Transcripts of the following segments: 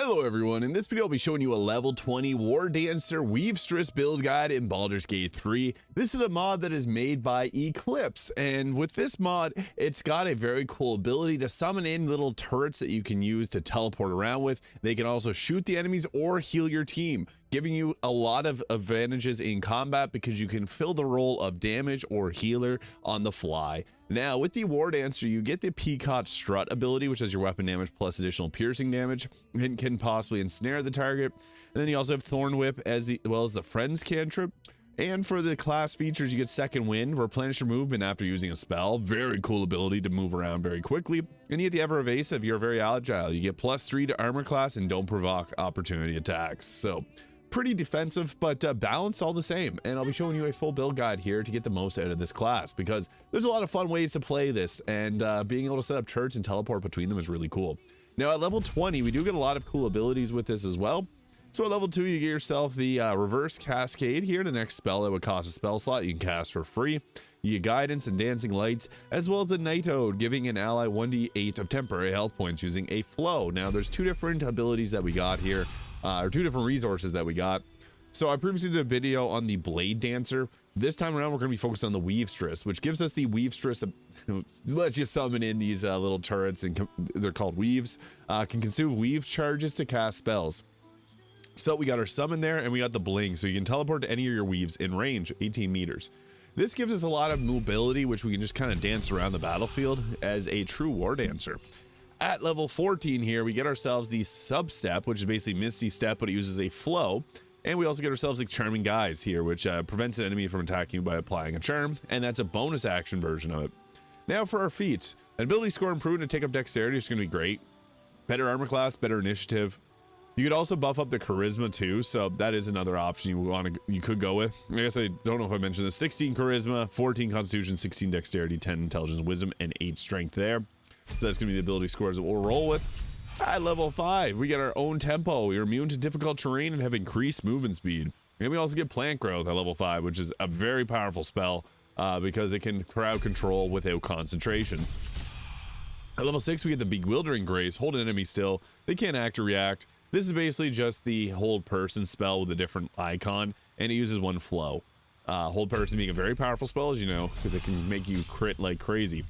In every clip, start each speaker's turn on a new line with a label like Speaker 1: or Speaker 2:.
Speaker 1: Hello everyone, in this video I'll be showing you a level 20 War Dancer WEAVESTRESS build guide in Baldur's Gate 3. This is a mod that is made by Eclipse, and with this mod it's got a very cool ability to summon in little turrets that you can use to teleport around with. They can also shoot the enemies or heal your team, giving you a lot of advantages in combat because you can fill the role of damage or healer on the fly. Now with the War Dancer you get the Peacock Strut ability, which has your weapon damage plus additional piercing damage and can possibly ensnare the target. And then you also have Thorn Whip as well as the Friends cantrip. And for the class features, you get Second Wind, replenish your movement after using a spell. Very cool ability to move around very quickly. And you get the Ever Evasive, you're very agile. You get +3 to armor class and don't provoke opportunity attacks. So pretty defensive, but balanced all the same. And I'll be showing you a full build guide here to get the most out of this class because there's a lot of fun ways to play this, and being able to set up turrets and teleport between them is really cool. Now at level 20, we do get a lot of cool abilities with this as well. So at level 2, you get yourself the Reverse Cascade here, the next spell that would cost a spell slot you can cast for free. You get Guidance and Dancing Lights, as well as the Night Ode, giving an ally 1d8 of temporary health points using a flow. Now there's two different abilities that we got here, or two different resources that we got. So I previously did a video on the Blade Dancer. This time around we're going to be focused on the WEAVESTRESS, which gives us the WEAVESTRESS, lets you summon in these little turrets, and they're called weaves. Can consume weave charges to cast spells. So we got our summon there, and we got the bling, so you can teleport to any of your weaves in range, 18 meters. This gives us a lot of mobility, which we can just kind of dance around the battlefield as a true War Dancer. At level 14 here, we get ourselves the Sub-Step, which is basically Misty Step, but it uses a flow. And we also get ourselves the Charming Guise here, which prevents an enemy from attacking you by applying a charm, and that's a bonus action version of it. Now for our feats, an ability score improved to take up dexterity is going to be great. Better armor class, better initiative. You could also buff up the charisma too, so that is another option you could go with. I guess I don't know if I mentioned this. 16 charisma, 14 constitution, 16 dexterity, 10 intelligence and wisdom, and 8 strength there. So that's gonna be the ability scores that we'll roll with. At level 5, we get our own tempo. We're immune to difficult terrain and have increased movement speed. And we also get plant growth at level 5, which is a very powerful spell because it can crowd control without concentrations. At level 6, we get the Bewildering Grace. Hold an enemy still. They can't act or react. This is basically just the hold person spell with a different icon, and it uses one flow. Hold person being a very powerful spell, as you know, because it can make you crit like crazy.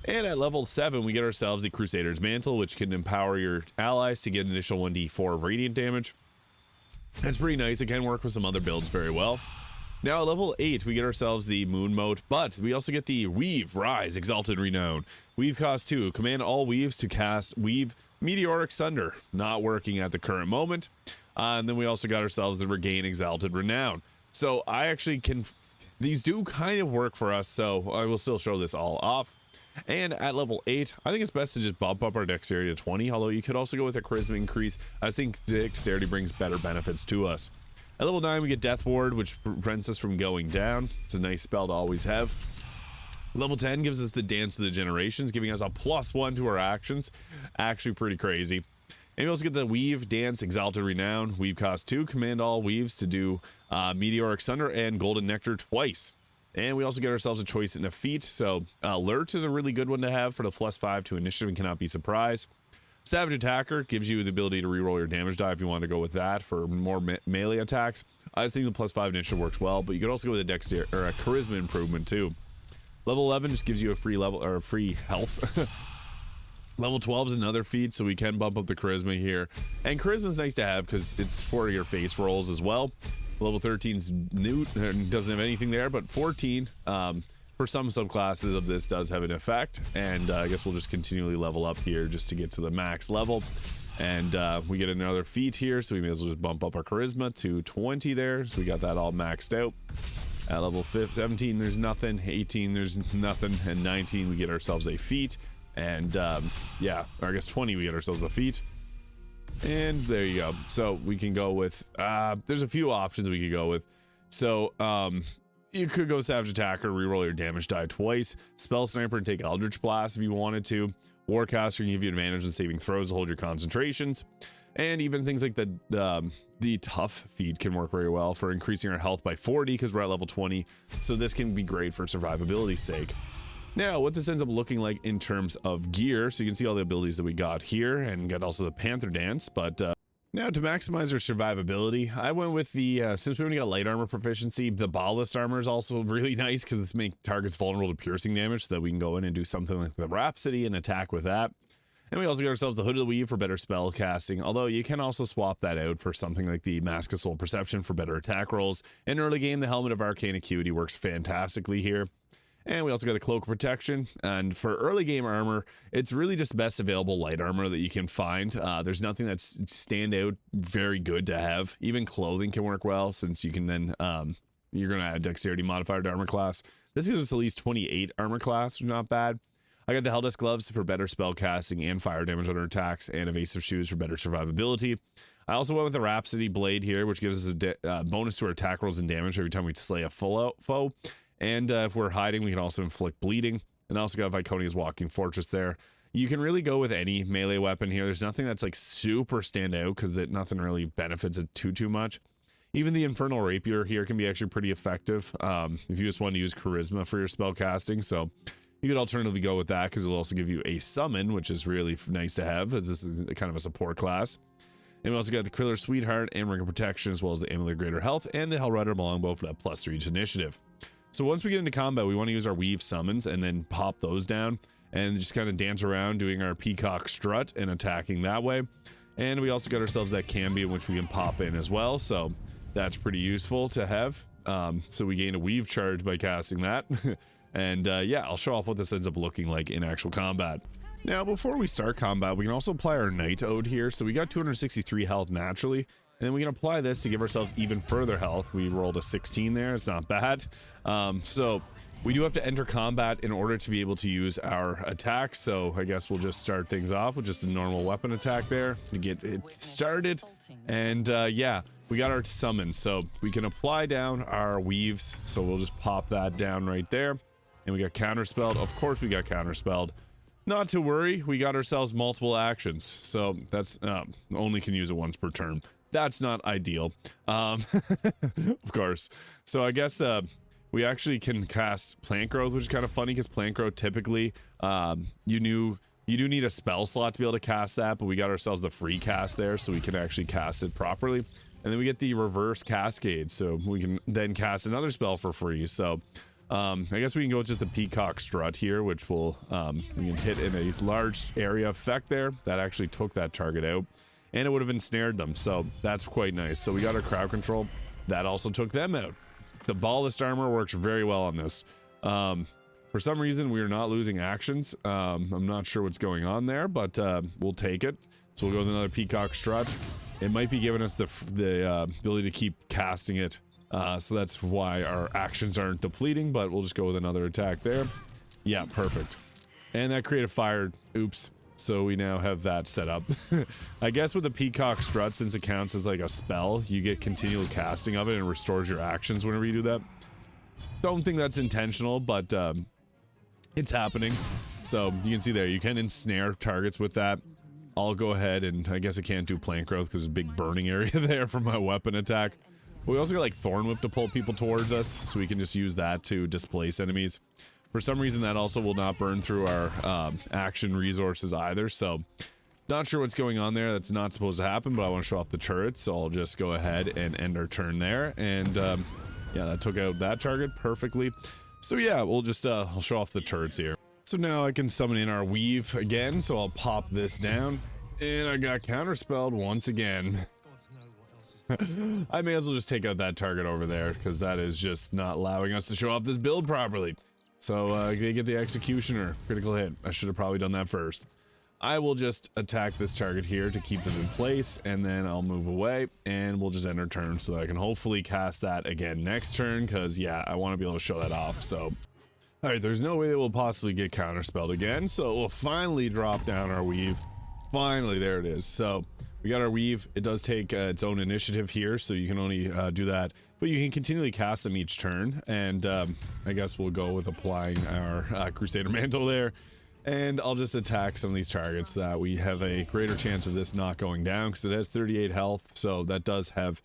Speaker 1: And at level 7, we get ourselves the Crusader's Mantle, which can empower your allies to get an initial 1d4 of radiant damage. That's pretty nice. It can work with some other builds very well. Now at level 8, we get ourselves the Moon Mote, but we also get the Weave, Rise, Exalted Renown. Weave cost 2. Command all weaves to cast Weave Meteoric Sunder. Not working at the current moment. And then we also got ourselves the Regain Exalted Renown. So I actually can... These do kind of work for us, so I will still show this all off. And at level 8, I think it's best to just bump up our dexterity to 20, although you could also go with a charisma increase. I think dexterity brings better benefits to us. At level 9, we get Death Ward, which prevents us from going down. It's a nice spell to always have. Level 10 gives us the Dance of the Generations, giving us a +1 to our actions. Actually pretty crazy. And we also get the Weave, Dance, Exalted Renown. Weave cost 2. Command all weaves to do Meteoric Sunder and Golden Nectar twice. And we also get ourselves a choice in a feat. So Alert is a really good one to have for the +5 to initiative and cannot be surprised. Savage Attacker gives you the ability to reroll your damage die if you want to go with that for more melee attacks. I just think the +5 initiative works well, but you could also go with a dexterity or a charisma improvement too. Level 11 just gives you a free level or a free health. Level 12 is another feat, so we can bump up the charisma here. And charisma is nice to have because it's for your face rolls as well. Level 13's new, doesn't have anything there, but 14 for some subclasses of this does have an effect. And I guess we'll just continually level up here just to get to the max level. And we get another feat here, so we may as well just bump up our charisma to 20 there. So we got that all maxed out. At level 17, there's nothing. 18, there's nothing. And 19, we get ourselves a feat. And yeah, or I guess 20, we get ourselves a feat. And there you go. So we can go with, there's a few options we could go with. So you could go Savage Attacker, reroll your damage die twice. Spell Sniper and take Eldritch Blast if you wanted to. Warcaster can give you advantage in saving throws to hold your concentrations. And even things like the Tough feat can work very well for increasing our health by 40 because we're at level 20. So this can be great for survivability's sake. Now, what this ends up looking like in terms of gear, so you can see all the abilities that we got here and got also the Panther Dance, but Now to maximize our survivability, I went with the, since we only got light armor proficiency, the ballast armor is also really nice because this makes targets vulnerable to piercing damage so that we can go in and do something like the Rhapsody and attack with that. And we also got ourselves the Hood of the Weave for better spell casting, although you can also swap that out for something like the Mask of Soul Perception for better attack rolls. In early game, the Helmet of Arcane Acuity works fantastically here. And we also got the Cloak of Protection, and for early game armor, it's really just best available light armor that you can find. There's nothing that's stand out very good to have. Even clothing can work well, since you can then, you're going to add dexterity modifier to armor class. This gives us at least 28 armor class, which is not bad. I got the Heldesk Gloves for better spell casting and fire damage on our attacks, and Evasive Shoes for better survivability. I also went with the Rhapsody Blade here, which gives us a bonus to our attack rolls and damage every time we slay a full foe. And if we're hiding, we can also inflict bleeding. And I also got Viconia's Walking Fortress there. You can really go with any melee weapon here. There's nothing that's like super stand out because nothing really benefits it too much. Even the Infernal Rapier here can be actually pretty effective if you just want to use Charisma for your spell casting. So you could alternatively go with that because it'll also give you a summon, which is really nice to have as this is kind of a support class. And we also got the Kriller Sweetheart and Ring of Protection, as well as the Amulet of Greater Health and the Hellrider Longbow for that +3 to initiative. So once we get into combat, we want to use our Weave summons and then pop those down and just kind of dance around doing our Peacock Strut and attacking that way. And we also got ourselves that Cambion, which we can pop in as well. So that's pretty useful to have. So we gain a Weave charge by casting that. And yeah, I'll show off what this ends up looking like in actual combat. Now, before we start combat, we can also apply our Night Ode here. So we got 263 health naturally. And then we can apply this to give ourselves even further health. We rolled a 16 there. It's not bad. So we do have to enter combat in order to be able to use our attacks. So I guess we'll just start things off with just a normal weapon attack there to get it started. And yeah, we got our summon. So we can apply down our weaves. So we'll just pop that down right there. And we got counterspelled. Of course we got counterspelled. Not to worry, we got ourselves multiple actions. So that's only can use it once per turn. That's not ideal, of course. So I guess we actually can cast Plant Growth, which is kind of funny because Plant Growth typically you do need a spell slot to be able to cast that, but we got ourselves the free cast there, so we can actually cast it properly. And then we get the Reverse Cascade, so we can then cast another spell for free. So I guess we can go with just the Peacock Strut here, which will we can hit in a large area effect there that actually took that target out. And it would have ensnared them, so that's quite nice. So we got our crowd control. That also took them out. The Ballast Armor works very well on this. For some reason, we are not losing actions. I'm not sure what's going on there, but we'll take it. So we'll go with another Peacock Strut. It might be giving us the ability to keep casting it. So that's why our actions aren't depleting, but we'll just go with another attack there. Yeah, perfect. And that created fire. Oops. So we now have that set up. I guess with the Peacock Strut, since it counts as like a spell, you get continual casting of it and restores your actions whenever you do that. Don't think that's intentional, but it's happening. So you can see there, you can ensnare targets with that. I'll go ahead and I guess I can't do Plant Growth because there's a big burning area there for my weapon attack. We also got like Thorn Whip to pull people towards us, so we can just use that to displace enemies. For some reason, that also will not burn through our action resources either, so not sure what's going on there. That's not supposed to happen, but I want to show off the turret, so I'll just go ahead and end our turn there. And yeah, that took out that target perfectly. So yeah, we'll just I'll show off the turrets here. So now I can summon in our Weave again, so I'll pop this down, and I got counterspelled once again. I may as well just take out that target over there, because that is just not allowing us to show off this build properly. So they get the Executioner critical hit. I should have probably done that first. I will just attack this target here to keep them in place, and then I'll move away, and we'll just end our turn so that I can hopefully cast that again next turn, because yeah, I want to be able to show that off. So all right, there's no way that we'll possibly get counterspelled again, so we'll finally drop down our Weave. Finally, there it is. So we got our Weave. It does take its own initiative here, so you can only do that, but you can continually cast them each turn. And I guess we'll go with applying our Crusader Mantle there, and I'll just attack some of these targets so that we have a greater chance of this not going down, because it has 38 health, so that does have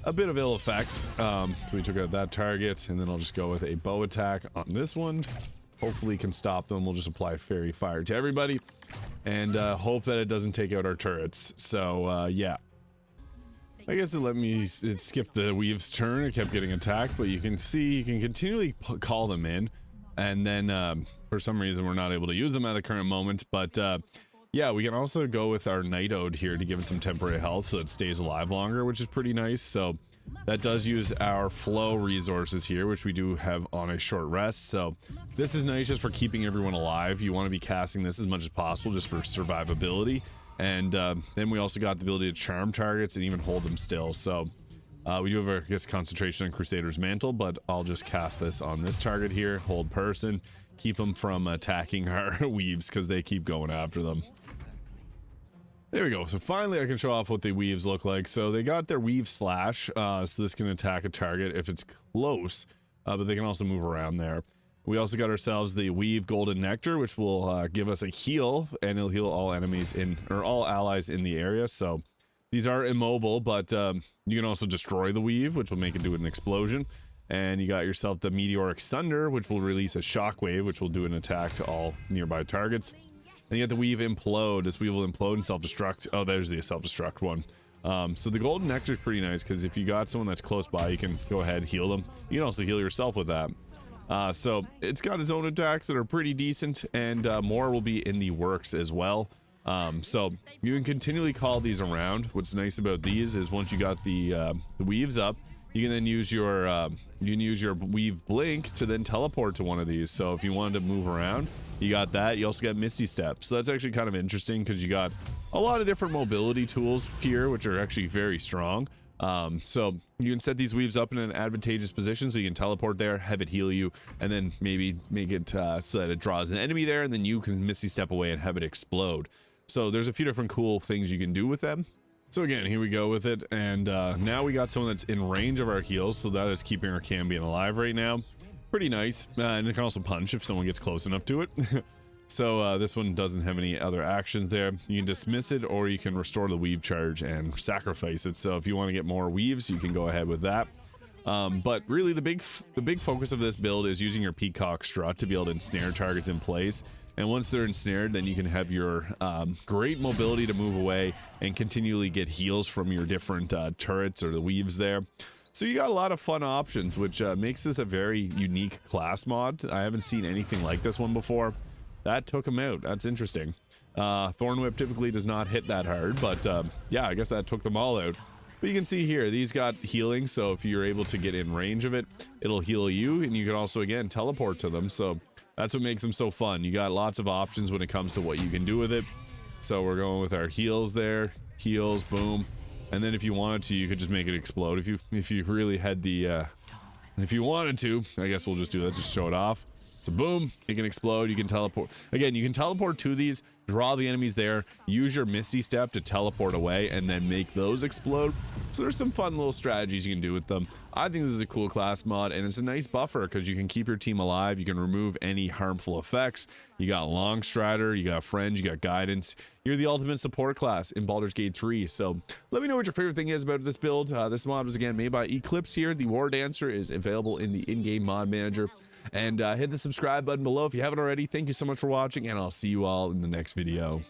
Speaker 1: a bit of ill effects. So we took out that target, and then I'll just go with a bow attack on this one. Hopefully can stop them. We'll just apply Fairy Fire to everybody, and hope that it doesn't take out our turrets. So yeah, I guess it let me, it skipped the Weave's turn. It kept getting attacked, but you can see you can continually call them in, and then for some reason we're not able to use them at the current moment. But yeah, we can also go with our Night Ode here to give it some temporary health so it stays alive longer, which is pretty nice. So that does use our flow resources here, which we do have on a short rest. So this is nice just for keeping everyone alive. You want to be casting this as much as possible just for survivability. And then we also got the ability to charm targets and even hold them still. So we do have, I guess, concentration on Crusader's Mantle, but I'll just cast this on this target here, hold person, keep them from attacking our weaves because they keep going after them. There we go. So finally I can show off what the weaves look like. So they got their weave slash, so this can attack a target if it's close, but they can also move around there. We also got ourselves the weave golden nectar, which will give us a heal, and it'll heal all enemies in, or all allies in the area. So these are immobile, but you can also destroy the weave, which will make it do an explosion. And you got yourself the meteoric thunder, which will release a shockwave, which will do an attack to all nearby targets. And you got the weave implode. This weave will implode and self-destruct. Oh, there's the self-destruct one. So the golden nectar is pretty nice because if you got someone that's close by, you can go ahead and heal them. You can also heal yourself with that. So it's got its own attacks that are pretty decent, and more will be in the works as well. So you can continually call these around. What's nice about these is once you got the weaves up, you can then use your weave blink to then teleport to one of these. So if you wanted to move around, you got that. You also got Misty Step. So that's actually kind of interesting because you got a lot of different mobility tools here, which are actually very strong. So you can set these weaves up in an advantageous position so you can teleport there, have it heal you, and then maybe make it so that it draws an enemy there, and then you can Misty Step away and have it explode. So there's a few different cool things you can do with them. So again, here we go with it, and now we got someone that's in range of our heals, so that is keeping our Cambion alive right now. Pretty nice, and it can also punch if someone gets close enough to it. So this one doesn't have any other actions there. You can dismiss it, or you can restore the weave charge and sacrifice it. So if you want to get more weaves, you can go ahead with that. But really the big focus of this build is using your Peacock Strut to be able to ensnare targets in place. And once they're ensnared, then you can have your great mobility to move away and continually get heals from your different turrets or the weaves there. So you got a lot of fun options, which makes this a very unique class mod. I haven't seen anything like this one before. That took him out. That's interesting. Thorn Whip typically does not hit that hard, but yeah, I guess that took them all out. But you can see here, these got healing, so if you're able to get in range of it, it'll heal you, and you can also, again, teleport to them. So that's what makes them so fun. You got lots of options when it comes to what you can do with it. So we're going with our heals there. Heals, boom. And then if you wanted to, you could just make it explode. If you really had the, if you wanted to, I guess we'll just do that, just show it off. So boom, it can explode, you can teleport. Again, you can teleport to these, draw the enemies there, use your Misty Step to teleport away, and then make those explode. So there's some fun little strategies you can do with them. I think this is a cool class mod, and it's a nice buffer because you can keep your team alive, you can remove any harmful effects. You got Long Strider, you got Friends, you got Guidance. You're the ultimate support class in Baldur's Gate 3. So let me know what your favorite thing is about this build. This mod was again made by Eclipse here. The War Dancer is available in the in-game mod manager. And hit the subscribe button below if you haven't already. Thank you so much for watching, and I'll see you all in the next video.